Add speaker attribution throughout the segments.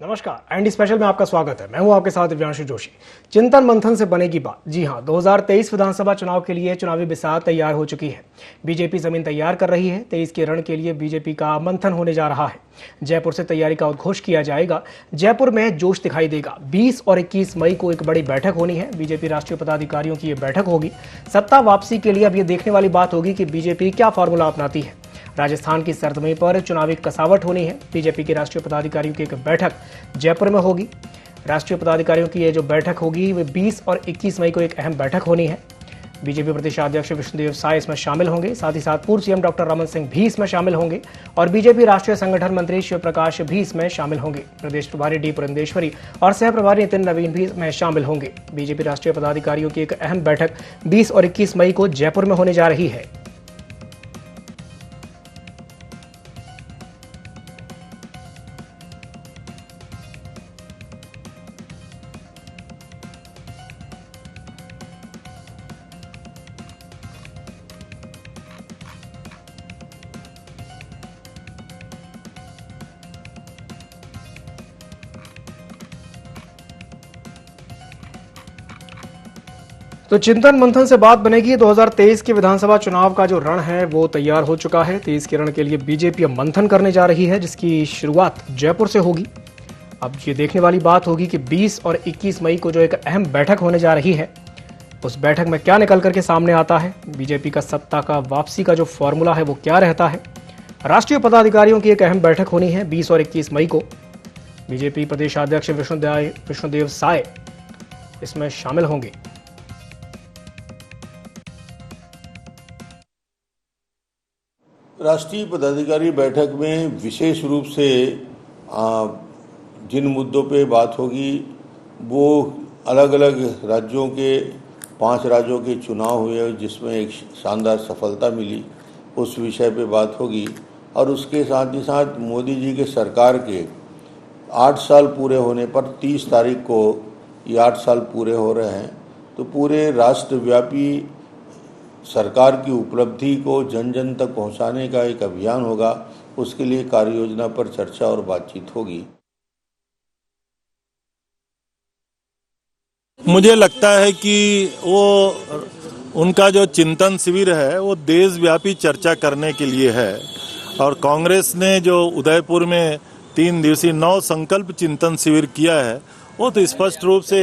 Speaker 1: नमस्कार, Andy special में आपका स्वागत है। मैं हूं आपके साथ दिव्यांशु जोशी। चिंतन मंथन से बनेगी बात। जी हां, 2023 विधानसभा चुनाव के लिए चुनावी बिसात तैयार हो चुकी है। बीजेपी जमीन तैयार कर रही है। 23 के रण के लिए बीजेपी का मंथन होने जा रहा है। जयपुर से तैयारी का उद्घोष किया जाएगा। जयपुर में जोश दिखाई देगा। 20 और 21 मई को एक बड़ी बैठक होनी है। बीजेपी राष्ट्रीय पदाधिकारियों की यह बैठक होगी। सत्ता वापसी के लिए अब यह देखने वाली बात होगी कि बीजेपी क्या फॉर्मूला अपनाती है। राजस्थान की सरजमीं पर चुनावी कसावट होनी है। बीजेपी के राष्ट्रीय पदाधिकारियों की एक बैठक जयपुर में होगी। राष्ट्रीय पदाधिकारियों की ये जो बैठक होगी वे 20 और 21 मई को एक अहम बैठक होनी है। बीजेपी प्रदेशाध्यक्ष विष्णुदेव साय इसमें शामिल होंगे। साथ ही साथ पूर्व सीएम डॉक्टर रमन सिंह भी इसमें शामिल होंगे और बीजेपी राष्ट्रीय संगठन मंत्री शिव प्रकाश भी इसमें शामिल होंगे। प्रदेश प्रभारी डी पुरंदेश्वरी और सह प्रभारी नितिन नवीन भी इसमें शामिल होंगे। बीजेपी राष्ट्रीय पदाधिकारियों की एक अहम बैठक 20 और 21 मई को जयपुर में होने जा रही है। तो चिंतन मंथन से बात बनेगी। 2023 के विधानसभा चुनाव का जो रण है वो तैयार हो चुका है। 23 के रण के लिए बीजेपी अब मंथन करने जा रही है, जिसकी शुरुआत जयपुर से होगी। अब ये देखने वाली बात होगी कि 20 और 21 मई को जो एक अहम बैठक होने जा रही है, उस बैठक में क्या निकल करके सामने आता है। बीजेपी का सत्ता का वापसी का जो फॉर्मूला है वो क्या रहता है। राष्ट्रीय पदाधिकारियों की एक अहम बैठक होनी है 20 और 21 मई को। बीजेपी प्रदेशाध्यक्ष विष्णुदेव साय इसमें शामिल होंगे।
Speaker 2: राष्ट्रीय पदाधिकारी बैठक में विशेष रूप से जिन मुद्दों पे बात होगी वो अलग अलग राज्यों के 5 राज्यों के चुनाव हुए जिसमें एक शानदार सफलता मिली, उस विषय पे बात होगी। और उसके साथ ही साथ मोदी जी के सरकार के 8 साल पूरे होने पर 30 तारीख को ये 8 साल पूरे हो रहे हैं, तो पूरे राष्ट्रव्यापी सरकार की उपलब्धि को जन जन तक पहुंचाने का एक अभियान होगा। उसके लिए कार्य योजना पर चर्चा और बातचीत होगी।
Speaker 3: मुझे लगता है कि वो उनका जो चिंतन शिविर है वो देशव्यापी चर्चा करने के लिए है। और कांग्रेस ने जो उदयपुर में 3 दिवसीय 9 संकल्प चिंतन शिविर किया है, वो तो स्पष्ट रूप से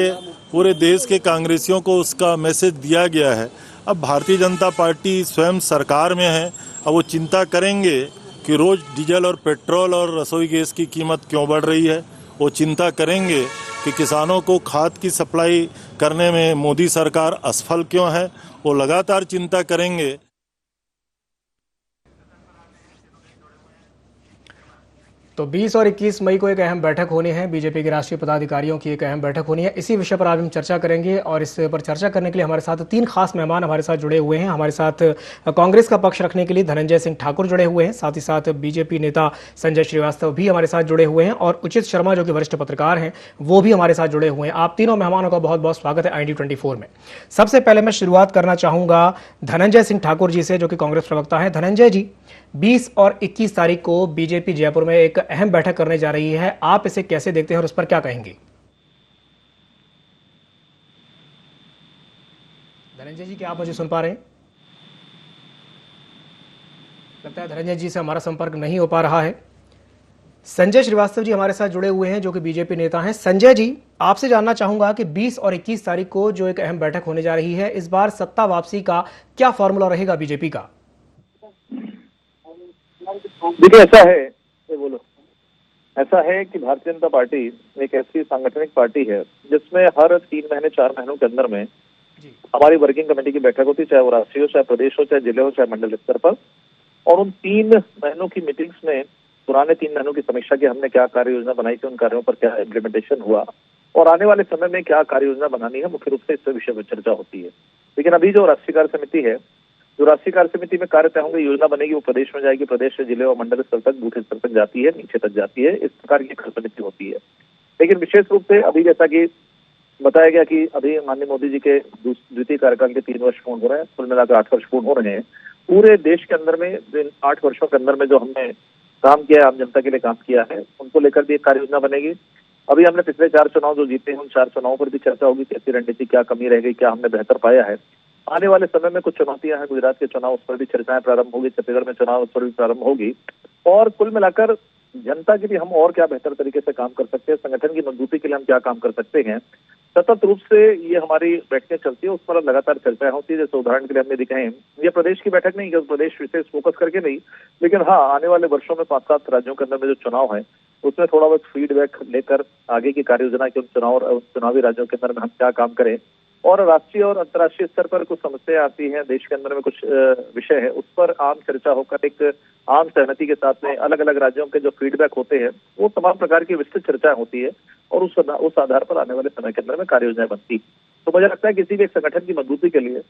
Speaker 3: पूरे देश के कांग्रेसियों को उसका मैसेज दिया गया है। अब भारतीय जनता पार्टी स्वयं सरकार में है। अब वो चिंता करेंगे कि रोज डीजल और पेट्रोल और रसोई गैस की कीमत क्यों बढ़ रही है। वो चिंता करेंगे कि किसानों को खाद की सप्लाई करने में मोदी सरकार असफल क्यों है। वो लगातार चिंता करेंगे।
Speaker 1: तो 20 और 21 मई को एक अहम बैठक होनी है। बीजेपी के राष्ट्रीय पदाधिकारियों की एक अहम बैठक होनी है। इसी विषय पर आज हम चर्चा करेंगे और इस पर चर्चा करने के लिए हमारे साथ 3 खास मेहमान हमारे साथ जुड़े हुए हैं। हमारे साथ कांग्रेस का पक्ष रखने के लिए धनंजय सिंह ठाकुर जुड़े हुए हैं। साथ ही साथ बीजेपी नेता संजय श्रीवास्तव भी हमारे साथ जुड़े हुए हैं और उचित शर्मा जो कि वरिष्ठ पत्रकार हैं वो भी हमारे साथ जुड़े हुए हैं। आप तीनों मेहमानों का बहुत बहुत स्वागत है IND24 में। सबसे पहले मैं शुरुआत करना चाहूंगा धनंजय सिंह ठाकुर जी से, जो कि कांग्रेस प्रवक्ता है। धनंजय जी, 20 और 21 तारीख को बीजेपी जयपुर में एक अहम बैठक करने जा रही है। आप इसे कैसे देखते हैं और उस पर क्या कहेंगे? धनंजय जी, क्या आप मुझे सुन पा रहे हैं? लगता है धनंजय जी से हमारा संपर्क नहीं हो पा रहा है। संजय श्रीवास्तव जी हमारे साथ जुड़े हुए हैं, जो कि बीजेपी नेता हैं। संजय जी, आपसे जानना चाहूंगा कि 20 और 21 तारीख को जो एक अहम बैठक होने जा रही है, इस बार सत्ता वापसी का क्या फॉर्मूला रहेगा बीजेपी का?
Speaker 4: देखिए, ऐसा है कि भारतीय जनता पार्टी एक ऐसी सांगठनिक पार्टी है जिसमें हर 3 महीने 4 महीनों के अंदर में हमारी वर्किंग कमेटी की बैठक होती है, चाहे वो राष्ट्रीय हो, चाहे प्रदेश हो, चाहे जिले हो, चाहे मंडल स्तर पर। और उन 3 महीनों की मीटिंग्स में पुराने 3 महीनों की समीक्षा की, हमने क्या कार्य योजना बनाई थी, उन कार्यों पर क्या इम्प्लीमेंटेशन हुआ और आने वाले समय में क्या कार्य योजना बनानी है, मुख्य रूप से इस विषय पर चर्चा होती है। लेकिन अभी जो राष्ट्रीय कार्य समिति है, जो राष्ट्रीय कार्य समिति में कार्य तय होंगे, योजना बनेगी, वो प्रदेश में जाएगी, प्रदेश से जिले और मंडल स्तर तक, बूथ स्तर तक जाती है, नीचे तक जाती है। इस प्रकार की कार्य समिति होती है। लेकिन विशेष रूप से अभी जैसा कि बताया गया कि अभी माननीय मोदी जी के द्वितीय कार्यकाल के 3 वर्ष पूर्ण हो रहे हैं, कुल मिलाकर 8 वर्ष पूर्ण हो रहे हैं। पूरे देश के अंदर में इन 8 वर्षों के अंदर में जो हमने काम किया है, आम जनता के लिए काम किया है, उनको लेकर भी एक कार्य योजना बनेगी। अभी हमने पिछले 4 चुनाव जो जीते हैं, उन 4 चुनावों पर भी चर्चा होगी, कैसी रणनीति, क्या कमी रह गई, क्या हमने बेहतर पाया है। आने वाले समय में कुछ चुनौतियां हैं, गुजरात के चुनाव, उस पर भी चर्चाएं प्रारंभ होगी, छत्तीसगढ़ में चुनाव, उस पर भी प्रारंभ होगी। और कुल मिलाकर जनता के लिए हम और क्या बेहतर तरीके से काम कर सकते हैं, संगठन की मजबूती के लिए हम क्या काम कर सकते हैं, सतत रूप से ये हमारी बैठकें चलती है, उस पर लगातार चर्चाएं होती है। जैसे उदाहरण के लिए हमने दिखाए, ये प्रदेश की बैठक नहीं है, प्रदेश विशेष फोकस करके नहीं, लेकिन हाँ, आने वाले वर्षों में 5-7 राज्यों के अंदर में जो चुनाव है, उसमें थोड़ा बहुत फीडबैक लेकर आगे की कार्य योजना के उन चुनावी राज्यों के अंदर में हम क्या काम करें। और राष्ट्रीय और अंतर्राष्ट्रीय स्तर पर कुछ समस्याएं आती हैं, देश के अंदर में कुछ विषय है, उस पर आम चर्चा होकर एक आम सहमति के साथ में अलग अलग राज्यों के जो फीडबैक होते हैं, वो तमाम प्रकार की विस्तृत चर्चा होती है और उस आधार पर आने वाले समय के अंदर में कार्य योजनाएं बनती। तो मुझे लगता है किसी भी एक संगठन की मजबूती के लिए,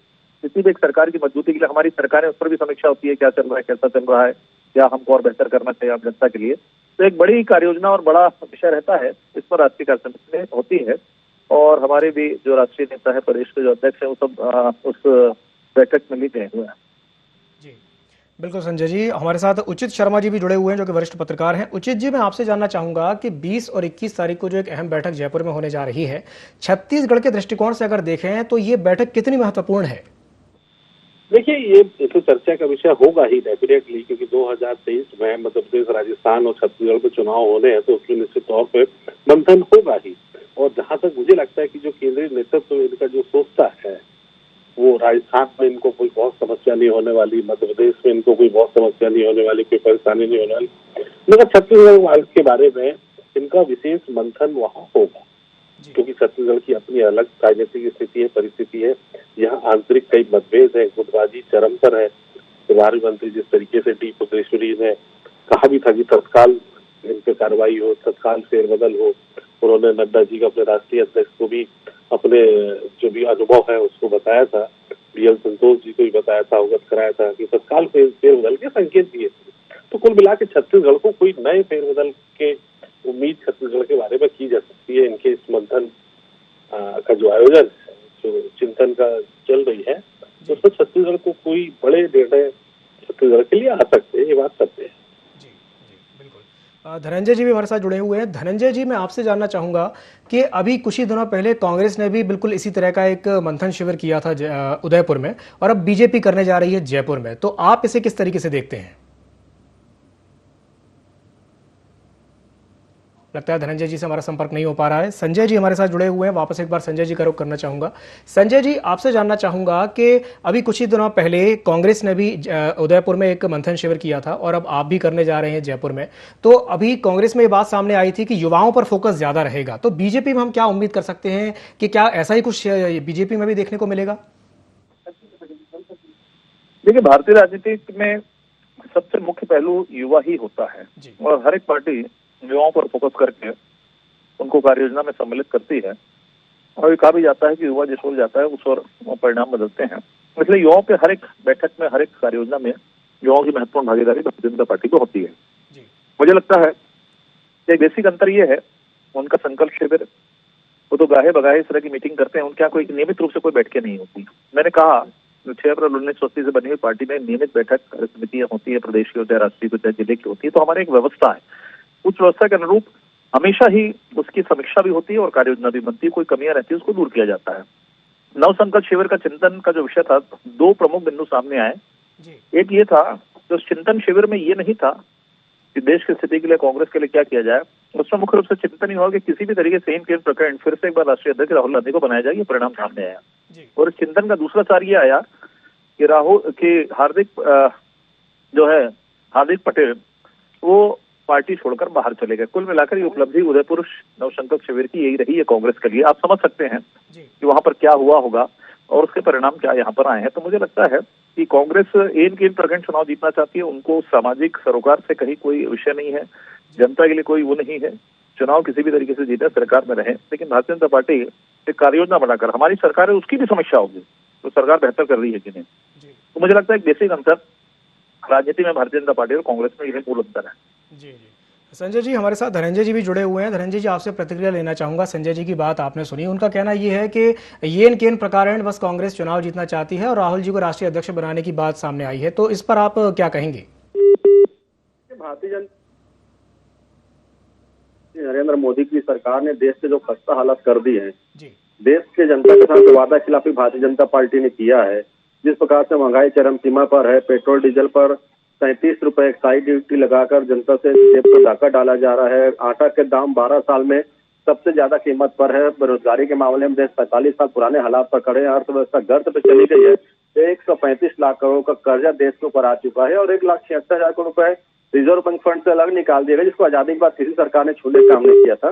Speaker 4: किसी भी एक सरकार की मजबूती के लिए हमारी सरकारें, उस पर भी समीक्षा होती है, क्या चल रहा है, कैसा चल रहा है, क्या हमको और बेहतर करना चाहिए आम जनता के लिए। तो एक बड़ी कार्य योजना और बड़ा विषय रहता है, इस पर राष्ट्रीय कार्य समिति होती है और हमारे भी जो राष्ट्रीय नेता है, प्रदेश के जो अध्यक्ष है, वो सब उस बैठक में भी गए हुए हैं।
Speaker 1: जी बिल्कुल संजय जी, हमारे साथ उचित शर्मा जी भी जुड़े हुए हैं जो कि वरिष्ठ पत्रकार हैं। उचित जी, मैं आपसे जानना चाहूंगा कि 20 और 21 तारीख को जो एक अहम बैठक जयपुर में होने जा रही है, छत्तीसगढ़ के दृष्टिकोण से अगर देखें तो ये बैठक कितनी महत्वपूर्ण है?
Speaker 5: देखिए, ये तो चर्चा का विषय होगा ही डेफिनेटली, क्योंकि 2023 में मध्य प्रदेश, राजस्थान और छत्तीसगढ़ में चुनाव होने हैं, तो उसमें निश्चित तौर पे मंथन होगा ही। और जहां तक मुझे लगता है कि जो केंद्रीय नेतृत्व इनका जो सोचता है, वो राजस्थान में इनको कोई बहुत समस्या नहीं होने वाली, मध्य प्रदेश में इनको कोई बहुत समस्या नहीं होने वाली, कोई परेशानी नहीं होने वाली, मगर छत्तीसगढ़ के बारे में इनका विशेष मंथन वहाँ होगा, क्योंकि छत्तीसगढ़ की अपनी अलग राजनीतिक स्थिति है, परिस्थिति है। यहाँ आंतरिक कई मतभेद है, गुटबाजी चरम पर है। प्रभारी मंत्री जिस तरीके से डी पुगेश्वरी ने कहा भी था कि तत्काल इन पे कार्रवाई हो, तत्काल फेरबदल हो, उन्होंने नड्डा जी का, अपने राष्ट्रीय अध्यक्ष को भी अपने जो भी अनुभव है उसको बताया था, BL संतोष जी को भी बताया था, अवगत कराया था कि तत्काल फेरबदल के संकेत दिए थे। तो कुल मिला के छत्तीसगढ़ को कोई नए फेरबदल के उम्मीद छत्तीसगढ़ के बारे में की जा सकती है। इनके इस मंथन का जो आयोजन है, जो चिंतन का चल रही है, उसमें छत्तीसगढ़ को कोई बड़े निर्णय छत्तीसगढ़ के लिए आ सकते हैं, ये बात सत्य है।
Speaker 1: जी जी बिल्कुल। धनंजय जी भी हमारे साथ जुड़े हुए हैं। धनंजय जी, मैं आपसे जानना चाहूंगा कि अभी कुछ ही दिनों पहले कांग्रेस ने भी बिल्कुल इसी तरह का एक मंथन शिविर किया था उदयपुर में, और अब बीजेपी करने जा रही है जयपुर में, तो आप इसे किस तरीके से देखते हैं? लगता है धनंजय जी से हमारा संपर्क नहीं हो पा रहा है। संजय जी हमारे साथ जुड़े हुए हैं, वापस एक बार संजय जी का रुख करना चाहूंगा। संजय जी, आपसे जानना चाहूंगा कि अभी कुछ ही दिनों पहले कांग्रेस ने भी उदयपुर में एक मंथन शिविर किया था और अब आप भी करने जा रहे हैं जयपुर में, तो अभी कांग्रेस में ये बात सामने आई थी कि युवाओं पर फोकस ज्यादा रहेगा, तो बीजेपी में हम क्या उम्मीद कर सकते हैं कि क्या ऐसा ही कुछ बीजेपी में भी देखने को मिलेगा?
Speaker 4: देखिए, भारतीय राजनीति में सबसे मुख्य पहलू युवा ही होता है और हर एक पार्टी युवाओं पर फोकस करके उनको कार्य योजना में सम्मिलित करती है और ये कहा भी जाता है कि युवा जिस ओर जाता है उस ओर परिणाम बदलते हैं। इसलिए युवाओं के हर एक बैठक में, हर एक कार्य योजना में युवाओं की महत्वपूर्ण भागीदारी भारतीय जनता पार्टी को होती है। मुझे लगता है कि बेसिक अंतर ये है, उनका संकल्प शिविर, वो तो गाहे बगाहे इस तरह की मीटिंग करते हैं, उनके यहाँ कोई नियमित रूप से कोई बैठकें नहीं होती। मैंने कहा 6 अप्रैल 1980 से बनी हुई पार्टी में नियमित बैठक कार्य समितियां होती है, प्रदेश की होती है, राष्ट्रीय की होती है, जिले की होती है, तो हमारी एक व्यवस्था है। उस व्यवस्था के अनुरूप हमेशा ही उसकी समीक्षा भी होती है और कार्य योजना भी बनती है, कोई कमियां रहती है उसको दूर किया जाता है। नव संकल्प शिविर का चिंतन का जो विषय था, 2 प्रमुख बिंदु सामने आए। एक ये था, जो चिंतन शिविर में ये नहीं था कि देश की स्थिति के लिए, कांग्रेस के लिए क्या किया जाए, उसमें मुख्य रूप से चिंतन ही हुआ कि किसी भी तरीके से इन प्रकरण फिर से एक बार राष्ट्रीय अध्यक्ष राहुल गांधी को बनाया जाए, ये परिणाम सामने आया। और इस चिंतन का दूसरा सार ये आया कि हार्दिक पटेल वो पार्टी छोड़कर बाहर चले गए। कुल मिलाकर ये उपलब्धि उदयपुर नवसंकल्प शिविर की यही रही है कांग्रेस के लिए। आप समझ सकते हैं कि वहां पर क्या हुआ होगा और उसके परिणाम क्या यहाँ पर आए हैं। तो मुझे लगता है कि कांग्रेस इन प्रखंड चुनाव जीतना चाहती है, उनको सामाजिक सरोकार से कहीं कोई विषय नहीं है, जनता के लिए कोई वो नहीं है, चुनाव किसी भी तरीके से जीते, सरकार में रहे। लेकिन भारतीय जनता पार्टी एक कार्य योजना बनाकर, हमारी सरकार है उसकी भी समीक्षा होगी तो सरकार बेहतर कर रही है कि नहीं। तो मुझे लगता है एक बेसिक अंतर राजनीति में भारतीय जनता पार्टी और कांग्रेस में यही मूल अंतर है।
Speaker 1: जी। संजय जी, हमारे साथ धनंजय जी भी जुड़े हुए हैं। धनंजय जी, आपसे प्रतिक्रिया लेना चाहूंगा। संजय जी की बात आपने सुनी, उनका कहना यह है कि ये इन प्रकारण बस कांग्रेस चुनाव जीतना चाहती है और राहुल जी को राष्ट्रीय अध्यक्ष बनाने की बात सामने आई है, तो इस पर आप क्या कहेंगे?
Speaker 5: नरेंद्र मोदी की सरकार ने देश के जो खस्ता हालत कर दी है,
Speaker 1: जी
Speaker 5: देश के जनता के साथ जो वादा खिलाफी भारतीय जनता पार्टी ने किया है, जिस प्रकार से महंगाई चरम सीमा पर है, पेट्रोल डीजल पर 37 रुपए एक्साइज ड्यूटी लगाकर जनता से जेब को डाका डाला जा रहा है, आटा के दाम 12 साल में सबसे ज्यादा कीमत पर है, बेरोजगारी के मामले में देश 45 साल पुराने हालात पर खड़े हैं, अर्थव्यवस्था गर्त पे चली गई है, 135 लाख करोड़ का कर्जा देश के ऊपर आ चुका है और 1,76,000 करोड़ रुपए रिजर्व बैंक फंड से अलग निकाल दिया गया, जिसको आजादी के बाद किसी सरकार ने छूने का काम नहीं किया था।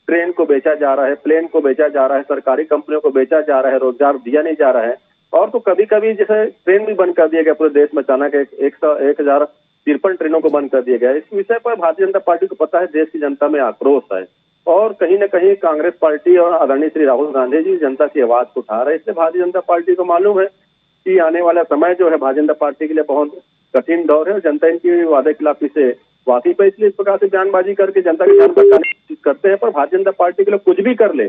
Speaker 5: ट्रेन को बेचा जा रहा है, प्लेन को बेचा जा रहा है, सरकारी कंपनियों को बेचा जा रहा है, रोजगार दिया नहीं जा रहा है। और तो कभी कभी जैसे ट्रेन भी बंद कर दिया गया पूरे देश में, अचानक 1,053 ट्रेनों को बंद कर दिया गया। इस विषय पर भारतीय जनता पार्टी को पता है देश की जनता में आक्रोश है और कहीं न कहीं कांग्रेस पार्टी और आदरणीय श्री राहुल गांधी जी जनता की आवाज को उठा रहे हैं। इसलिए भारतीय जनता पार्टी को मालूम है कि आने वाला समय जो है भारतीय जनता पार्टी के लिए बहुत कठिन दौर है और जनता इनकी वादे खिलाफी से वाकिफ है। इसलिए इस प्रकार से बयानबाजी करके जनता की जान बचाने की कोशिश करते हैं। पर भारतीय जनता पार्टी के लोग कुछ भी कर ले,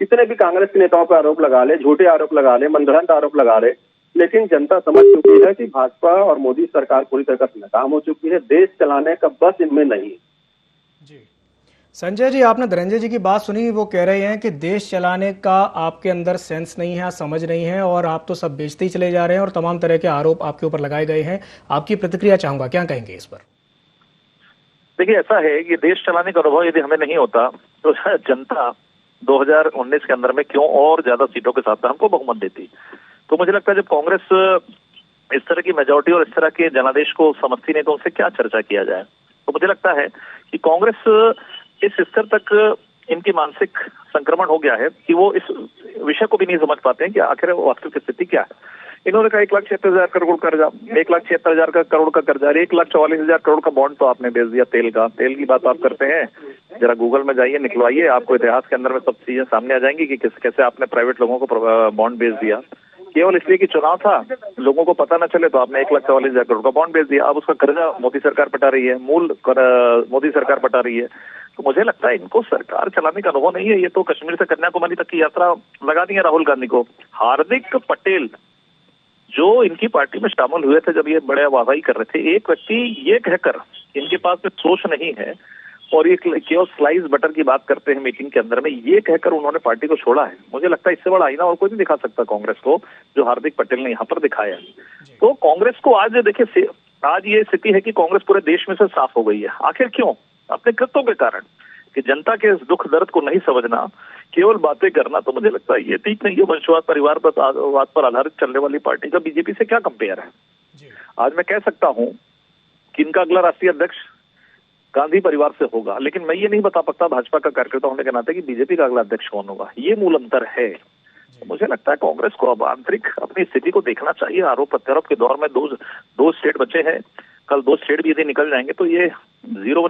Speaker 5: कितने भी कांग्रेस के नेताओं पर आरोप लगा ले, झूठे आरोप लगा ले, मनगढ़ंत आरोप लगा ले, लेकिन जनता समझ चुकी है कि भाजपा और मोदी सरकार पूरी तरह से नाकाम हो चुकी है। देश चलाने का बस इनमें नहीं है।
Speaker 1: जी संजय जी, आपने धनंजय जी की बात सुनी, वो कह रहे हैं कि देश चलाने का आपके अंदर सेंस नहीं है, समझ नहीं है और आप तो सब बेचते ही चले जा रहे हैं और तमाम तरह के आरोप आपके ऊपर लगाए गए हैं। आपकी प्रतिक्रिया चाहूंगा, क्या कहेंगे इस पर?
Speaker 4: देखिए, ऐसा है कि देश चलाने का अनुभव यदि हमें नहीं होता तो जनता 2019 के अंदर में क्यों और ज्यादा सीटों के साथ हमको बहुमत देती। तो मुझे लगता है जब कांग्रेस इस तरह की मेजॉरिटी और इस तरह के जनादेश को समझती नहीं तो उनसे क्या चर्चा किया जाए। तो मुझे लगता है कि कांग्रेस इस स्तर तक इनकी मानसिक संक्रमण हो गया है कि वो इस विषय को भी नहीं समझ पाते हैं कि आखिर वास्तविक स्थिति क्या है। इन्होंने कहा 1,76,000 करोड़ कर्जा, 1,76,000 करोड़ का कर्जा, 1,44,000 करोड़ का बॉन्ड तो आपने बेच दिया तेल का। तेल की बात आप करते हैं, जरा गूगल में जाइए, निकलवाइए, आपको इतिहास के अंदर में सब चीजें सामने आ जाएंगी कि कैसे आपने प्राइवेट लोगों को बॉन्ड बेच दिया। केवल इसलिए कि चुनाव था, लोगों को पता न चले तो आपने 1,44,000 करोड़ का बॉन्ड बेच दिया। अब उसका कर्जा मोदी सरकार पटा रही है, मूल मोदी सरकार पटा रही है। तो मुझे लगता है इनको सरकार चलाने का अनुभव नहीं है। ये तो कश्मीर से कन्याकुमारी तक की यात्रा लगा दी है राहुल गांधी को। हार्दिक पटेल जो इनकी पार्टी में शामिल हुए थे जब ये बड़े वाहवाही कर रहे थे, एक व्यक्ति ये कहकर इनके पास में सोच नहीं है और ये केवल स्लाइस बटर की बात करते हैं मीटिंग के अंदर में, ये कहकर उन्होंने पार्टी को छोड़ा है। मुझे लगता है इससे बड़ा आईना और कोई नहीं दिखा सकता कांग्रेस को जो हार्दिक पटेल ने यहाँ पर दिखाया। तो कांग्रेस को आज देखिए, आज ये स्थिति है कि कांग्रेस पूरे देश में से साफ हो गई है। आखिर क्यों? अपने कृत्यों के कारण, कि जनता के इस दुख दर्द को नहीं समझना, केवल बातें करना। तो मुझे लगता है ये ठीक नहीं है। वंशवाद परिवारवाद पर आधारित चलने वाली पार्टी का बीजेपी से क्या कंपेयर है। आज मैं कह सकता हूं कि इनका अगला राष्ट्रीय अध्यक्ष गांधी परिवार से होगा, लेकिन मैं ये नहीं बता सकता भाजपा का कार्यकर्ता होने के नाते कि बीजेपी का अगला अध्यक्ष कौन होगा। ये मूल अंतर है। तो मुझे लगता है कांग्रेस को अब आंतरिक अपनी स्थिति को देखना चाहिए। आरोप प्रत्यारोप के दौर में दो स्टेट बचे हैं, कल 2 स्टेट भी यदि निकल जाएंगे तो ये 0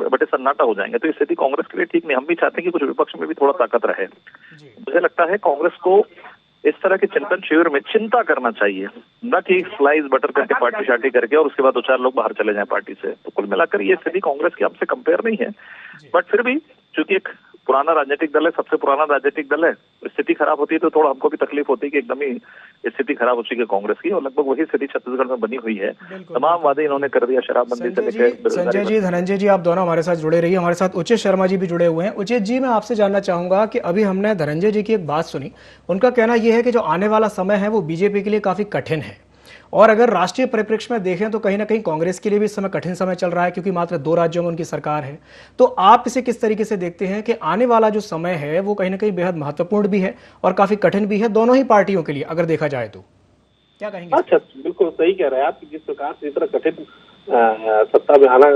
Speaker 4: बटे सन्नाटा हो जाएंगे। तो ये स्थिति कांग्रेस के लिए ठीक नहीं। हम भी चाहते हैं कि कुछ विपक्ष में भी थोड़ा ताकत रहे। मुझे लगता है कांग्रेस को इस तरह के चिंतन शिविर में चिंता करना चाहिए, न कि स्लाइस बटर करके पार्टी शार्टी करके और उसके बाद 2-4 लोग बाहर चले जाएं पार्टी से। तो कुल मिलाकर ये स्थिति कांग्रेस की हमसे कंपेयर नहीं है। बट फिर भी चूंकि एक पुराना राजनीतिक दल है, सबसे पुराना राजनीतिक दल है, स्थिति खराब होती है तो थोड़ा हमको भी तकलीफ होती है कि एकदम ही स्थिति खराब हो चुकी है कांग्रेस की। और लगभग वही स्थिति छत्तीसगढ़ में बनी हुई है। तमाम वादे इन्होंने कर दिया, शराबबंदी से लेकर।
Speaker 1: संजय जी, धनंजय जी, आप दोनों हमारे साथ जुड़े रहिए। हमारे साथ उचित शर्मा जी भी जुड़े हुए हैं। उचित जी, मैं आपसे जानना चाहूंगा कि अभी हमने धनंजय जी की एक बात सुनी, उनका कहना यह है कि जो आने वाला समय है वो बीजेपी के लिए काफी कठिन है और अगर राष्ट्रीय परिप्रेक्ष्य में देखें तो कहीं ना कहीं कांग्रेस के लिए भी इस समय कठिन समय चल रहा है क्योंकि मात्र 2 राज्यों में उनकी सरकार है। तो आप इसे किस तरीके से देखते हैं कि आने वाला जो समय है वो कहीं ना कहीं बेहद महत्वपूर्ण भी है और काफी कठिन भी है दोनों ही पार्टियों के लिए अगर देखा जाए तो? क्या कहेंगे?
Speaker 5: अच्छा, बिल्कुल सही कह रहे हैं आप। जिस प्रकार से इतना कठिन सत्ता में आना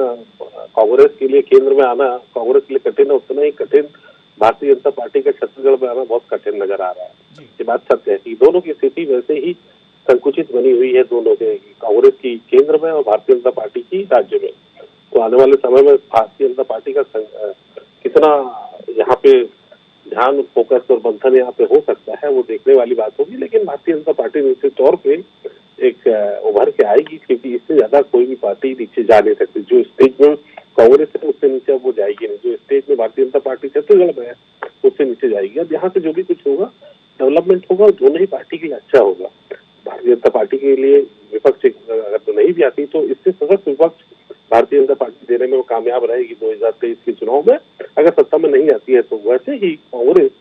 Speaker 5: कांग्रेस के लिए, केंद्र में आना कांग्रेस के लिए कठिन है, उतना ही कठिन भारतीय जनता पार्टी का छत्तीसगढ़ में आना बहुत कठिन नजर आ रहा है। ये बात सत्य है कि दोनों की स्थिति वैसे ही संकुचित बनी हुई है, दोनों के, कांग्रेस की केंद्र में और भारतीय जनता पार्टी की राज्य में। तो आने वाले समय में भारतीय जनता पार्टी का कितना यहाँ पे ध्यान, फोकस और बंधन यहाँ पे हो सकता है वो देखने वाली बात होगी। लेकिन भारतीय जनता पार्टी निश्चित तौर पे एक उभर के आएगी, क्योंकि इससे ज्यादा कोई भी पार्टी नीचे जा नहीं सकती। जो स्टेज में कांग्रेस है उससे नीचे वो जाएगी नहीं। जो स्टेज में भारतीय जनता पार्टी छत्तीसगढ़ में है उससे नीचे जाएगी। अब यहाँ से जो भी कुछ होगा, डेवलपमेंट होगा, दोनों ही पार्टी के लिए अच्छा होगा। भारतीय जनता पार्टी के लिए विपक्ष अगर तो नहीं भी आती तो इससे सशक्त विपक्ष भारतीय जनता पार्टी देने में वो कामयाब रहेगी 2023 के चुनाव में। अगर सत्ता में नहीं आती है तो वैसे ही कांग्रेस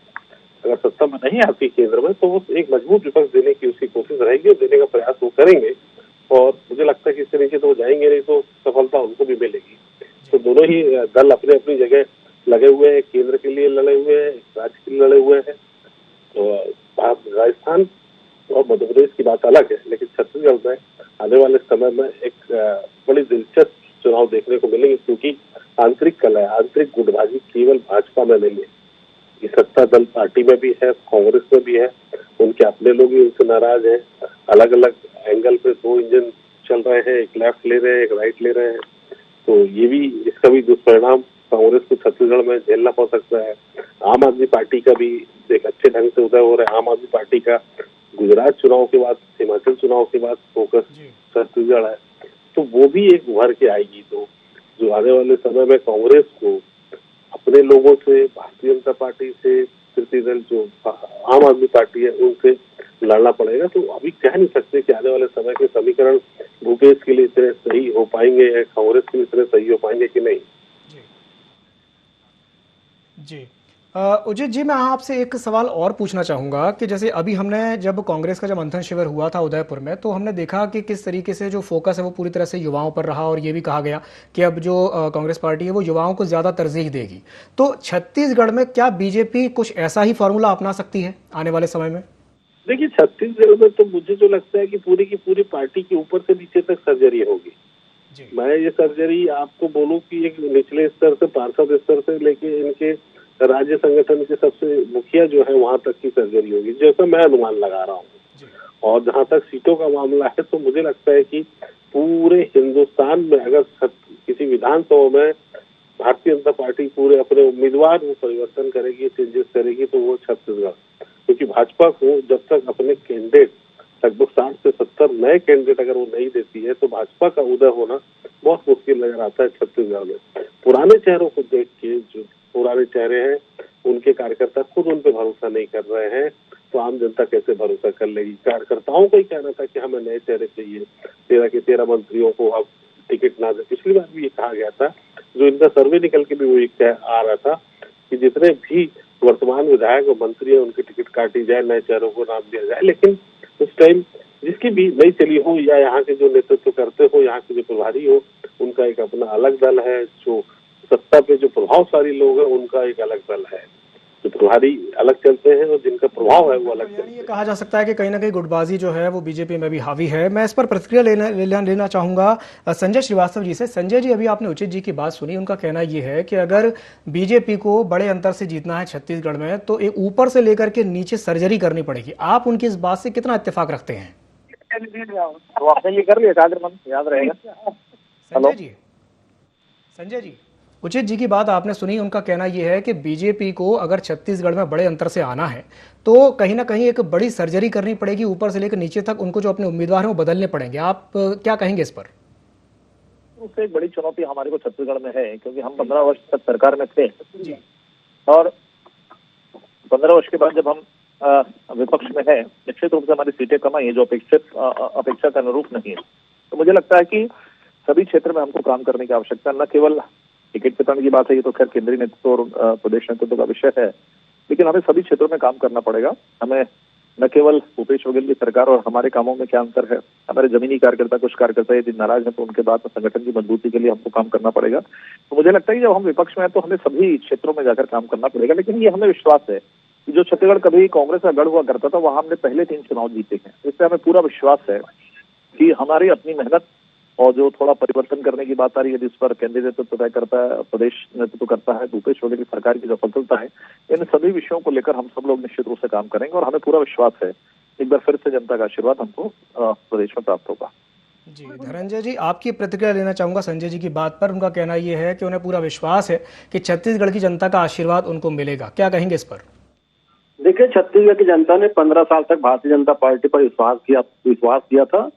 Speaker 5: अगर सत्ता में नहीं आती केंद्र में तो वो एक मजबूत विपक्ष देने की उसकी कोशिश रहेगी और देने का प्रयास वो करेंगे। और मुझे लगता है कि इससे नीचे तो वो जाएंगे नहीं, तो सफलता उनको भी मिलेगी। तो दोनों ही दल अपने अपनी जगह लगे हुए हैं, केंद्र के लिए लड़े हुए हैं, राज्य के लिए लड़े हुए हैं। तो राजस्थान और मध्य प्रदेश की बात अलग है, लेकिन छत्तीसगढ़ में आने वाले समय में एक बड़ी दिलचस्प चुनाव देखने को मिलेंगे, क्योंकि आंतरिक कलह, आंतरिक गुटबाजी केवल भाजपा में नहीं है, ये सत्ता दल पार्टी में भी है, कांग्रेस में भी है। उनके अपने लोग भी उनसे नाराज हैं। अलग अलग एंगल पे दो इंजन चल रहे हैं, एक लेफ्ट ले रहे हैं, एक राइट ले रहे हैं। तो ये भी, इसका भी दुष्परिणाम कांग्रेस को छत्तीसगढ़ में झेलना पड़ सकता है। आम आदमी पार्टी का भी एक अच्छे ढंग से उदय हो रहा है। आम आदमी पार्टी का गुजरात चुनाव के बाद, हिमाचल चुनाव के बाद फोकस छत्तीसगढ़ है, तो वो भी एक उभर के आएगी। तो जो आने वाले समय में कांग्रेस को अपने लोगों से, भारतीय जनता पार्टी से, तृतीय दल जो आम आदमी पार्टी है उनसे लड़ना पड़ेगा। तो अभी कह नहीं सकते कि आने वाले समय के समीकरण भूपेश के लिए इतने सही हो पाएंगे या कांग्रेस के लिए इतने सही हो पाएंगे कि नहीं।
Speaker 1: जी उजित जी, मैं आपसे एक सवाल और पूछना चाहूँगा कि जैसे अभी हमने जब कांग्रेस का जब मंथन शिविर हुआ था उदयपुर में, तो हमने देखा कि किस तरीके से जो फोकस है वो पूरी तरह से युवाओं पर रहा और ये भी कहा गया कि अब जो कांग्रेस पार्टी है वो युवाओं को ज़्यादा तरजीह देगी। तो छत्तीसगढ़ में क्या बीजेपी कुछ ऐसा ही फॉर्मूला अपना सकती है आने वाले समय में?
Speaker 5: देखिए, छत्तीसगढ़ में तो मुझे जो लगता है कि पूरी की पूरी पार्टी के ऊपर से नीचे तक सर्जरी होगी। मैं ये सर्जरी आपको बोलूं कि एक निचले स्तर से, पार्षद स्तर से लेके इनके राज्य संगठन के सबसे मुखिया जो है वहां तक की सर्जरी होगी, जैसा मैं अनुमान लगा रहा हूँ। और जहां तक सीटों का मामला है तो मुझे लगता है कि पूरे हिंदुस्तान में अगर किसी विधानसभा में भारतीय जनता पार्टी पूरे अपने उम्मीदवार को परिवर्तन करेगी, चेंजेस करेगी, तो वो छत्तीसगढ़। क्योंकि भाजपा को जब तक अपने कैंडिडेट लगभग 60 से 70 नए कैंडिडेट अगर वो नहीं देती है तो भाजपा का उदय होना बहुत मुश्किल नजर आता है छत्तीसगढ़ में। पुराने चेहरों को देख के, जो पुराने चेहरे हैं उनके कार्यकर्ता खुद उन पे भरोसा नहीं कर रहे हैं, तो आम जनता कैसे भरोसा कर लेगी। कार्यकर्ताओं का ही कहना था कि हमें नए चेहरे चाहिए, 13 के 13 मंत्रियों को अब टिकट ना दे। पिछली बार भी ये कहा गया था, जो इनका सर्वे निकल के भी वो एक आ रहा था कि जितने भी वर्तमान विधायक और मंत्री है उनकी टिकट काटी जाए, नए चेहरों को नाम दिया जाए। लेकिन उस टाइम जिसकी भी नहीं चली हो या यहाँ के जो नेतृत्व करते हो, यहाँ के जो प्रभारी हो, उनका एक अपना अलग दल है। जो सत्ता पे जो प्रभावशाली लोग हैं उनका एक अलग दल है। जो प्रभारी अलग चलते हैं और जिनका प्रभाव है वो अलग चलते हैं।
Speaker 1: ये कहा जा सकता है कि कहीं ना कहीं गुटबाजी जो है वो बीजेपी में भी हावी है। मैं इस पर प्रतिक्रिया लेना चाहूंगा संजय श्रीवास्तव जी से। संजय जी, अभी आपने उचित जी की बात सुनी, उनका कहना ये है कि अगर बीजेपी को बड़े अंतर से जीतना है छत्तीसगढ़ में तो एक ऊपर से लेकर के नीचे सर्जरी करनी पड़ेगी। आप उनकी इस बात से कितना इत्तेफाक रखते हैं?
Speaker 4: तो आपने ये कर लिया, याद रहेगा।
Speaker 1: संजय जी, उचित जी की बात आपने सुनी, उनका कहना यह है कि बीजेपी को अगर छत्तीसगढ़ में बड़े अंतर से आना है तो कहीं ना कहीं एक बड़ी सर्जरी करनी पड़ेगी, ऊपर से लेकर नीचे तक उनको जो अपने उम्मीदवार हैं वो बदलने पड़ेंगे। आप क्या कहेंगे इस पर?
Speaker 4: उससे एक बड़ी चुनौती हमारे को छत्तीसगढ़ में है, क्योंकि हम 15 वर्ष तक सरकार में थे और 15 वर्ष के बाद जब हम विपक्ष में है, निश्चित रूप से हमारी सीटें कम आई है जो अपेक्षा के अनुरूप नहीं है। तो मुझे लगता है कि सभी क्षेत्र में हमको काम करने की आवश्यकता, न केवल टिकट वितरण की बात है, ये तो खैर केंद्रीय नेतृत्व और प्रदेश नेतृत्व का विषय है, लेकिन हमें सभी क्षेत्रों में काम करना पड़ेगा। हमें न केवल भूपेश बघेल की सरकार और हमारे कामों में क्या अंतर है, हमारे जमीनी कार्यकर्ता, कुछ कार्यकर्ता यदि नाराज हैं तो उनके बाद संगठन की मजबूती के लिए हमको काम करना पड़ेगा। तो मुझे लगता है कि जब हम विपक्ष में है तो हमें सभी क्षेत्रों में जाकर काम करना पड़ेगा। लेकिन ये हमें विश्वास है कि जो छत्तीसगढ़ कभी कांग्रेस का गढ़ हुआ करता था, वहां हमने पहले 3 चुनाव जीते हैं। इससे हमें पूरा विश्वास है कि हमारी अपनी मेहनत और जो थोड़ा परिवर्तन करने की बात आ रही है, जिस पर केंद्रीय नेतृत्व तय करता है, प्रदेश नेतृत्व करता है, भूपेश बघेल की सरकार की जो सफलता है, इन सभी विषयों को लेकर हम सब लोग निश्चित रूप से काम करेंगे और हमें पूरा विश्वास है एक बार फिर से जनता का आशीर्वाद हमको प्रदेश में प्राप्त होगा।
Speaker 1: जी धनंजय जी, आपकी प्रतिक्रिया लेना चाहूंगा संजय जी की बात पर। उनका कहना यह है कि उन्हें पूरा विश्वास है कि छत्तीसगढ़ की जनता का आशीर्वाद उनको मिलेगा। क्या कहेंगे इस पर?
Speaker 6: देखिए, छत्तीसगढ़ की जनता ने 15 साल तक भारतीय जनता पार्टी पर विश्वास किया था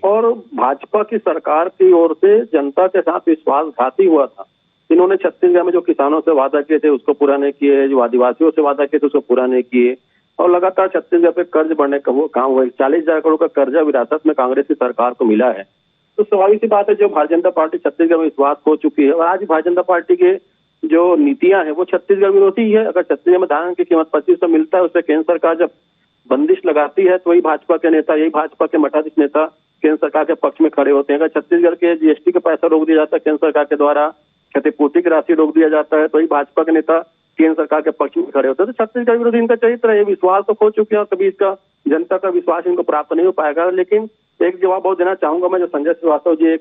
Speaker 6: और भाजपा की सरकार की ओर से जनता के साथ विश्वासघाती हुआ था। इन्होंने छत्तीसगढ़ में जो किसानों से वादा किए थे उसको पूरा नहीं किए, जो आदिवासियों से वादा किए थे उसको पूरा नहीं किए और लगातार छत्तीसगढ़ पे कर्ज बढ़ने का वो काम हुआ। 40,000 करोड़ का कर्जा विरासत में कांग्रेस की सरकार को मिला है। तो स्वाभाविक सी बात है, जो भारतीय जनता पार्टी छत्तीसगढ़ में विश्वास खो चुकी है और आज भारतीय जनता पार्टी के जो नीतियां हैं वो छत्तीसगढ़ विरोधी है। अगर छत्तीसगढ़ में धान की कीमत 2500 मिलता है, उससे केंद्र सरकार जब बंदिश लगाती है तो वही भाजपा के नेता, यही भाजपा के मठाधीश नेता केंद्र सरकार के पक्ष में खड़े होते हैं। अगर छत्तीसगढ़ के जीएसटी का पैसा रोक दिया जाता है केंद्र सरकार के द्वारा, क्षतिपूर्ति की राशि रोक दिया जाता है, तो वही भाजपा के नेता केंद्र सरकार के पक्ष में खड़े होते हैं। तो छत्तीसगढ़ विरोधी इनका चरित्र है, विश्वास तो खो चुके हैं और कभी इसका जनता का विश्वास इनको प्राप्त नहीं हो पाएगा। लेकिन एक जवाब बहुत देना चाहूंगा मैं, जो संजय श्रीवास्तव जी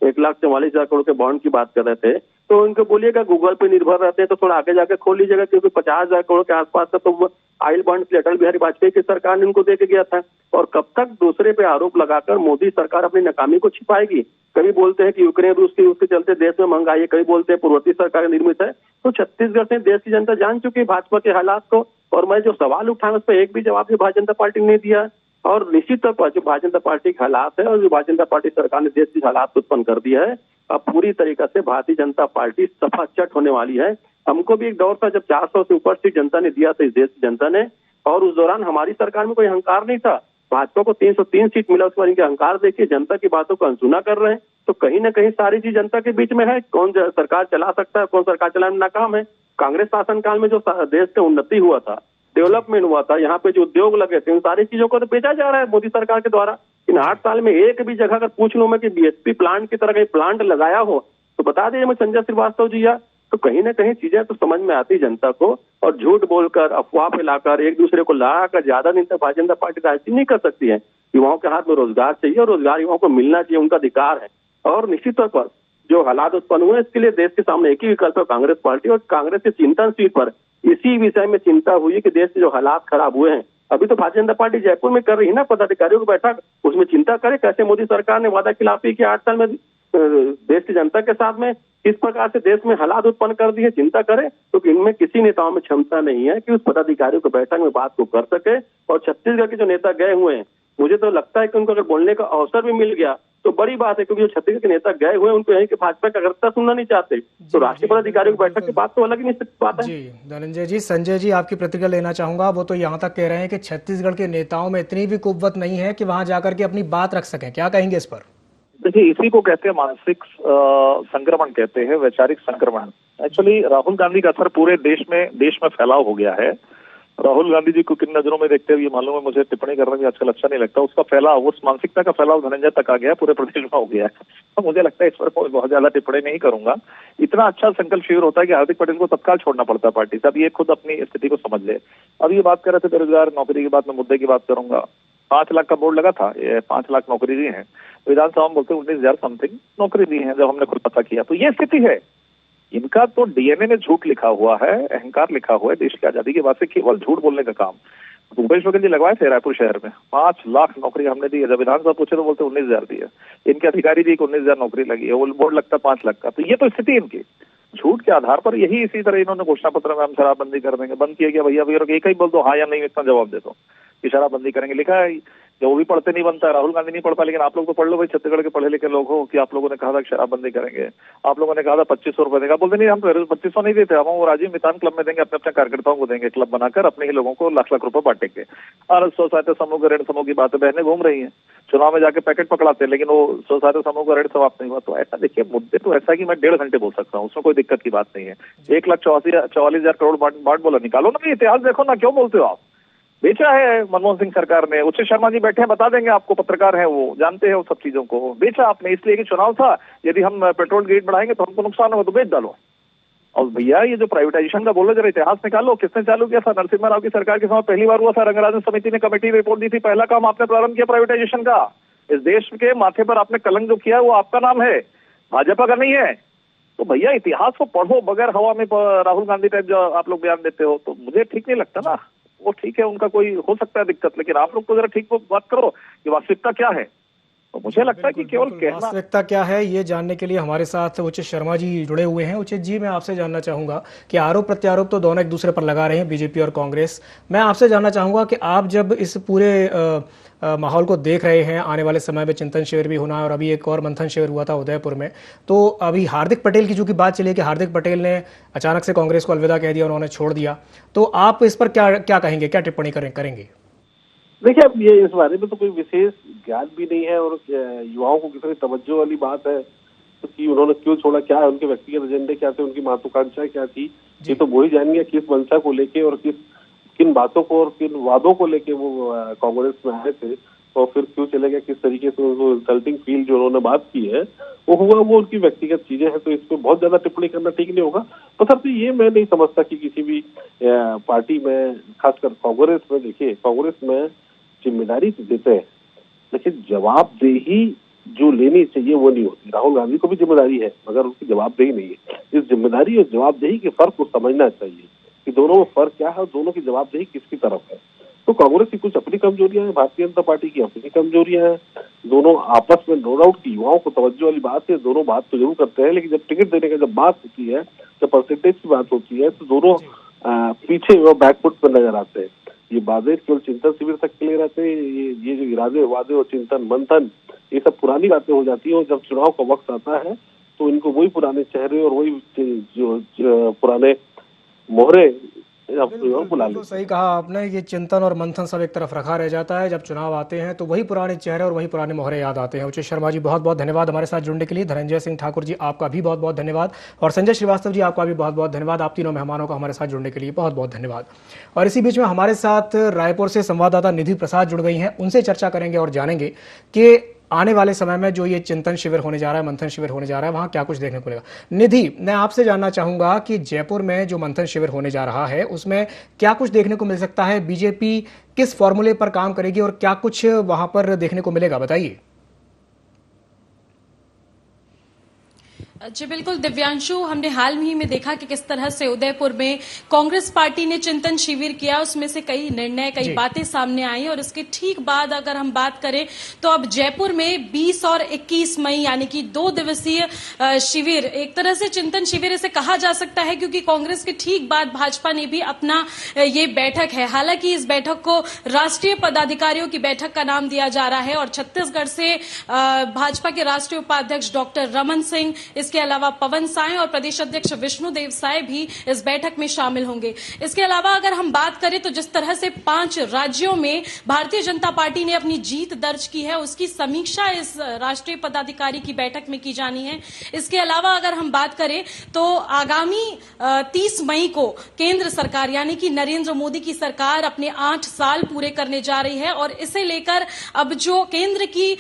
Speaker 6: 1,44,000 करोड़ के बॉन्ड की बात कर रहे थे, तो इनको बोलिएगा गूगल पे निर्भर रहते हैं तो थोड़ा आगे जाकर खोल लीजिएगा, क्योंकि 50,000 करोड़ के आसपास का तो ऑयल बॉन्ड अटल बिहारी वाजपेयी की सरकार ने उनको दे के गया था। और कब तक दूसरे पे आरोप लगाकर मोदी सरकार अपनी नाकामी को छिपाएगी? कभी बोलते हैं कि यूक्रेन रूस के चलते देश में महंगाई है, कभी बोलते हैं पूर्ववर्ती सरकार निर्मित है। तो छत्तीसगढ़ से देश की जनता जान चुकी है भाजपा के हालात को, और मैं जो सवाल उठाया उस पर एक भी जवाब भारतीय जनता पार्टी ने नहीं दिया। और निश्चित तौर पर जो भारतीय जनता पार्टी के हालात है और जो भारतीय जनता पार्टी सरकार ने देश के हालात उत्पन्न कर दिया है, अब पूरी तरीके से भारतीय जनता पार्टी सफाचट होने वाली है। हमको भी एक दौर था जब 400 से ऊपर सीट जनता ने दिया था इस देश की जनता ने, और उस दौरान हमारी सरकार में कोई अहंकार नहीं था। भाजपा को 303 सीट मिला, उसके बाद इनके अहंकार देखिए, जनता की बातों को अनसुना कर रहे हैं। तो कहीं ना कहीं सारी चीज जनता के बीच में है। कौन सरकार चला सकता है, कौन सरकार चलाने में नाकाम है। कांग्रेस शासनकाल में जो देश का उन्नति हुआ था, डेवलपमेंट हुआ था, यहाँ पे जो उद्योग लगे थे, उन सारी चीजों को तो बेचा जा रहा है मोदी सरकार के द्वारा। इन 8 साल में एक भी जगह अगर पूछ लूं मैं कि बीएसपी प्लांट की तरह कहीं प्लांट लगाया हो तो बता दीजिए मैं संजय श्रीवास्तव जी। या तो कहीं ना कहीं चीजें तो समझ में आती जनता को, और झूठ बोलकर, अफवाह फैलाकर, एक दूसरे को लड़ाकर ज्यादा दिन तक भारतीय जनता पार्टी राजनीति नहीं कर सकती है। युवाओं के हाथ में रोजगार चाहिए और रोजगार युवाओं को मिलना चाहिए, उनका अधिकार है। और निश्चित तौर पर जो हालात उत्पन्न हुए इसके लिए देश के सामने एक ही विकल्प है, कांग्रेस पार्टी। और कांग्रेस के चिंतन सीट पर इसी विषय में चिंता हुई कि देश के जो हालात खराब हुए हैं, अभी तो भारतीय जनता पार्टी जयपुर में कर रही है ना पदाधिकारियों को बैठक, उसमें चिंता करे कैसे मोदी सरकार ने वादा खिलाफी की 8 साल में देश की जनता के साथ में किस प्रकार से देश में हालात उत्पन्न कर दी है, चिंता करे। क्योंकि इनमें किसी नेताओं में क्षमता नहीं है कि उस पदाधिकारियों को बैठक में बात को कर सके। और छत्तीसगढ़ के जो नेता गए हुए हैं, मुझे तो लगता है कि उनको अगर बोलने का अवसर भी मिल गया तो बड़ी बात है, क्योंकि जो छत्तीसगढ़ के नेता गए हुए हैं उनको यही कि भाजपा का अग्रता सुनना नहीं चाहते। तो राष्ट्रीय पदाधिकारियों की बैठक की बात तो अलग ही निश्चित बात है।
Speaker 1: जी धनंजय जी, संजय जी आपकी प्रतिक्रिया लेना चाहूंगा। वो तो यहाँ तक कह रहे हैं कि छत्तीसगढ़ के नेताओं में इतनी भी कुव्वत नहीं है कि वहां जाकर के अपनी बात रख सकें, क्या कहेंगे इस पर?
Speaker 4: देखिए, इसी को कहते हैं मानसिक संक्रमण, कहते हैं वैचारिक संक्रमण। एक्चुअली राहुल गांधी का असर पूरे देश में फैलाव हो गया है। राहुल गांधी जी को किन नजरों में देखते हुए मालूम है, मुझे टिप्पणी करना भी आजकल अच्छा नहीं लगता। उसका फैलाव, उस मानसिकता का फैलाव धनंजय तक आ गया, पूरे प्रदेश में हो गया है। तो मुझे लगता है इस पर बहुत ज्यादा टिप्पणी नहीं करूंगा। इतना अच्छा संकल्प शिविर होता है कि हार्दिक पटेल को तत्काल छोड़ना पड़ता है पार्टी से। अब ये खुद अपनी स्थिति को समझ ले। अब ये बात कर रहे थे बेरोजगार नौकरी की बात, में मुद्दे की बात करूंगा। 5 लाख का बोर्ड लगा था, ये 5 लाख नौकरी दी है। विधानसभा में बोलते 19,000 समथिंग नौकरी दी है जब हमने खुद पता किया। तो ये स्थिति है। इनका तो डीएनए में झूठ लिखा हुआ है, अहंकार लिखा हुआ है। देश की आजादी के बाद से केवल झूठ बोलने का काम भूपेश बघेल जी लगवाए थे रायपुर शहर में। 5 लाख नौकरी हमने दी है। जब विधानसभा पूछे तो बोलते 19,000 दी है। इनके अधिकारी जी को 19,000 नौकरी लगी है, वो बोर्ड लगता 5 लाख का। तो ये तो स्थिति इनकी झूठ के आधार पर। यही इसी तरह इन्होंने घोषणा पत्र में हम शराबबंदी कर देंगे, बंद किया गया भैया, एक ही बोल दो हाँ या नहीं, इतना जवाब दे दो कि शराबबंदी करेंगे। लिखा है, जो वो भी पढ़ते नहीं बनता है। राहुल गांधी नहीं पढ़ता, लेकिन आप लोग तो पढ़ लो भाई, छत्तीसगढ़ के पढ़े लिखे लोग हो, कि आप लोगों ने कहा था कि शराबबंदी करेंगे। आप लोगों ने कहा था 2500 रुपए देगा। बोलते नहीं, हम 2500 नहीं देते, हम वो राजीव मितान क्लब में देंगे, अपने अपने कार्यकर्ताओं को देंगे, क्लब बनाकर अपने ही लोगों को लाख लाख रुपए बांटेंगे। और स्वसहायता समूह के ऋण समूह की बातें बहनें घूम रही है, चुनाव में जाके पैकेट पकड़ाते हैं, लेकिन वो स्वसहायता समूह का ऋण समाप्त नहीं हुआ। तो ऐसा देखिए, मुद्दे तो ऐसा कि मैं 1.5 घंटे बोल सकता हूँ, उसमें कोई दिक्कत की बात नहीं है। 1,44,000 करोड़ बांट बोला, निकालो ना, इतिहास देखो ना, क्यों बोलते हो आप? बेचा है मनमोहन सिंह सरकार ने। उच्च शर्मा जी बैठे हैं, बता देंगे आपको, पत्रकार हैं वो, जानते हैं वो सब चीजों को। बेचा आपने इसलिए कि चुनाव था, यदि हम पेट्रोल ग्रेड बढ़ाएंगे तो हमको नुकसान होगा, तो बेच डालो। और भैया ये जो प्राइवेटाइजेशन का बोलो, जरा इतिहास निकालो, किसने चालू किया था? नरसिम्हा राव की सरकार के समय पहली बार हुआ था। रंगराजन समिति ने कमेटी रिपोर्ट दी थी, पहला काम आपने प्रारंभ किया प्राइवेटाइजेशन का। इस देश के माथे पर आपने कलंक जो किया वो आपका नाम है, भाजपा का नहीं है। तो भैया इतिहास को पढ़ो, बगैर हवा में राहुल गांधी टाइप जो आप लोग बयान देते हो, तो मुझे ठीक नहीं लगता ना। वो ठीक है, उनका कोई हो सकता है दिक्कत, लेकिन आप लोग तो जरा ठीक बात करो कि वास्तविकता क्या है। तो मुझे लगता है कि केवल कहना।
Speaker 1: वास्तविकता क्या है ये जानने के लिए हमारे साथ उचित शर्मा जी जुड़े हुए हैं। उचित जी, मैं आपसे जानना चाहूंगा कि आरोप प्रत्यारोप तो दोनों एक दूसरे पर लगा रहे हैं, बीजेपी और कांग्रेस। मैं आपसे जानना चाहूंगा कि आप जब इस पूरे माहौल को देख रहे हैं, आने वाले समय में चिंतन शिविर भी होना है और अभी एक और मंथन शिविर हुआ था उदयपुर में, तो अभी हार्दिक पटेल की चूंकि बात चली कि हार्दिक पटेल ने अचानक से कांग्रेस को अलविदा कह दिया, उन्होंने छोड़ दिया, तो आप इस पर क्या कहेंगे, क्या टिप्पणी करेंगे?
Speaker 5: देखिए, अब ये इस बारे में तो कोई विशेष ज्ञान भी नहीं है और युवाओं को कितनी तवज्जो वाली बात है। कि उन्होंने क्यों छोड़ा, क्या है उनके व्यक्तिगत एजेंडे क्या थे, उनकी महत्वाकांक्षाएं क्या थी, ये तो वो ही जानेंगे किस मंशा को लेके और किन बातों को और किन वादों को लेके वो कांग्रेस में आए थे और फिर क्यों चले गए, किस तरीके से वो इंसल्टिंग फील जो उन्होंने बात की है वो हुआ, वो उनकी व्यक्तिगत चीजें हैं। तो इस पे बहुत ज्यादा टिप्पणी करना ठीक नहीं होगा। तो ये मैं नहीं समझता कि किसी भी पार्टी में, खासकर कांग्रेस में, देखिए कांग्रेस में जिम्मेदारी तो देते हैं लेकिन जवाबदेही जो लेनी चाहिए वो नहीं होती। राहुल गांधी को भी जिम्मेदारी है मगर उनकी जवाबदेही नहीं है। इस जिम्मेदारी और जवाबदेही के फर्क को समझना चाहिए कि दोनों में फर्क क्या है और दोनों की जवाबदेही किसकी तरफ है। तो कांग्रेस की कुछ अपनी कमजोरियां हैं, भारतीय जनता पार्टी की अपनी कमजोरियां हैं। दोनों आपस में नो डाउट की युवाओं को तवज्जो वाली बात है, दोनों बात तो जरूर करते हैं लेकिन जब टिकट देने का जब बात होती है, जब परसेंटेज की बात होती है तो दोनों पीछे व बैकफुट पर नजर आते हैं। ये बातें केवल चिंतन शिविर तक के लिए रहते हैं। ये जो इरादे वादे और चिंतन मंथन ये सब पुरानी बातें हो जाती है और जब चुनाव का वक्त आता है तो इनको वही पुराने चेहरे और वही जो पुराने मोहरे बुला लेते।
Speaker 1: सही कहा आपने, ये चिंतन और मंथन सब एक तरफ रखा रह जाता है। जब चुनाव आते हैं तो वही पुराने चेहरे और वही पुराने मोहरे याद आते हैं। उचित शर्मा जी बहुत बहुत धन्यवाद हमारे साथ जुड़ने के लिए। धनंजय सिंह ठाकुर जी आपका भी बहुत बहुत धन्यवाद और संजय श्रीवास्तव जी आपका भी बहुत बहुत धन्यवाद। आप तीनों मेहमानों का हमारे साथ जुड़ने के लिए बहुत बहुत धन्यवाद। और इसी बीच में हमारे साथ रायपुर से संवाददाता निधि प्रसाद जुड़ गई हैं, उनसे चर्चा करेंगे और जानेंगे कि आने वाले समय में जो ये चिंतन शिविर होने जा रहा है, मंथन शिविर होने जा रहा है, वहां क्या कुछ देखने को मिलेगा। निधि, मैं आपसे जानना चाहूंगा कि जयपुर में जो मंथन शिविर होने जा रहा है उसमें क्या कुछ देखने को मिल सकता है, बीजेपी किस फॉर्मूले पर काम करेगी और क्या कुछ वहां पर देखने को मिलेगा, बताइए।
Speaker 7: जी बिल्कुल दिव्यांशु, हमने हाल ही में देखा कि किस तरह से उदयपुर में कांग्रेस पार्टी ने चिंतन शिविर किया, उसमें से कई निर्णय, कई बातें सामने आई और इसके ठीक बाद अगर हम बात करें तो अब जयपुर में 20 और 21 मई यानी कि 2 दिवसीय शिविर, एक तरह से चिंतन शिविर इसे कहा जा सकता है क्योंकि कांग्रेस के ठीक बाद भाजपा ने भी अपना ये बैठक है। हालांकि इस बैठक को राष्ट्रीय पदाधिकारियों की बैठक का नाम दिया जा रहा है और छत्तीसगढ़ से भाजपा के राष्ट्रीय उपाध्यक्ष डॉक्टर रमन सिंह, इसके अलावा पवन साय और प्रदेश अध्यक्ष विष्णुदेव साय भी इस बैठक में शामिल होंगे। इसके अलावा अगर हम बात करें तो जिस तरह से 5 राज्यों में भारतीय जनता पार्टी ने अपनी जीत दर्ज की है उसकी समीक्षा इस राष्ट्रीय पदाधिकारी की बैठक में की जानी है। इसके अलावा अगर हम बात करें तो आगामी 30 मई को केंद्र सरकार यानी कि नरेंद्र मोदी की सरकार अपने 8 साल पूरे करने जा रही है और इसे लेकर अब जो केंद्र की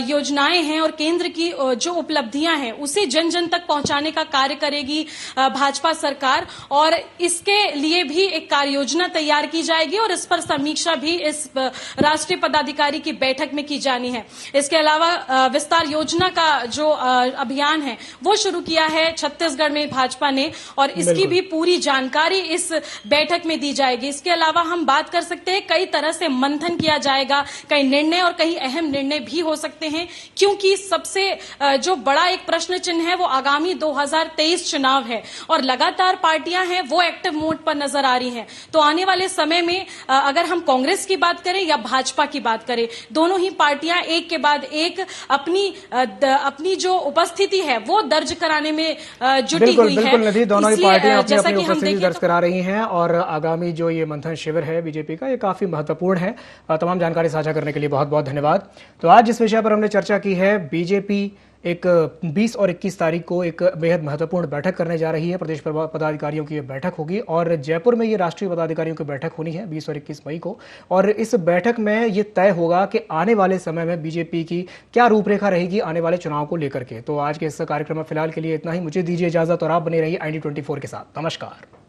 Speaker 7: योजनाएं हैं और केंद्र की जो उपलब्धियां हैं उसे जन जन तक पहुंचाने का कार्य करेगी भाजपा सरकार और इसके लिए भी एक कार्य योजना तैयार की जाएगी और इस पर समीक्षा भी इस राष्ट्रीय पदाधिकारी की बैठक में की जानी है। इसके अलावा विस्तार योजना का जो अभियान है वो शुरू किया है छत्तीसगढ़ में भाजपा ने और इसकी भी पूरी जानकारी इस बैठक में दी जाएगी। इसके अलावा हम बात कर सकते हैं कई तरह से मंथन किया जाएगा, कई निर्णय और कई अहम निर्णय भी हो सकते हैं क्योंकि सबसे जो बड़ा एक प्रश्न चिन्ह है वो आगामी 2023 चुनाव है और लगातार पार्टियां हैं वो एक्टिव मोड पर नजर आ रही हैं। तो आने वाले समय में अगर हम कांग्रेस की बात करें या भाजपा की बात करें, दोनों ही पार्टियां एक के बाद एक अपनी जो उपस्थिति है वो दर्ज कराने में जुटी हुई है।
Speaker 1: बिल्कुल नदी, दोनों ही पार्टियां अपनी उपस्थिति दर्ज करा रही हैं और आगामी जो ये मंथन शिविर है बीजेपी का ये काफी महत्वपूर्ण है। तमाम जानकारी साझा करने के लिए बहुत बहुत धन्यवाद। तो आज जिस विषय पर हमने चर्चा की है, बीजेपी एक 20 और 21 तारीख को एक बेहद महत्वपूर्ण बैठक करने जा रही है। प्रदेश पदाधिकारियों की ये बैठक होगी और जयपुर में ये राष्ट्रीय पदाधिकारियों की बैठक होनी है 20 और 21 मई को और इस बैठक में ये तय होगा कि आने वाले समय में बीजेपी की क्या रूपरेखा रहेगी आने वाले चुनाव को लेकर के। तो आज के इस कार्यक्रम में फिलहाल के लिए इतना ही। मुझे दीजिए इजाजत और आप बने रहिए ID24 के साथ। नमस्कार।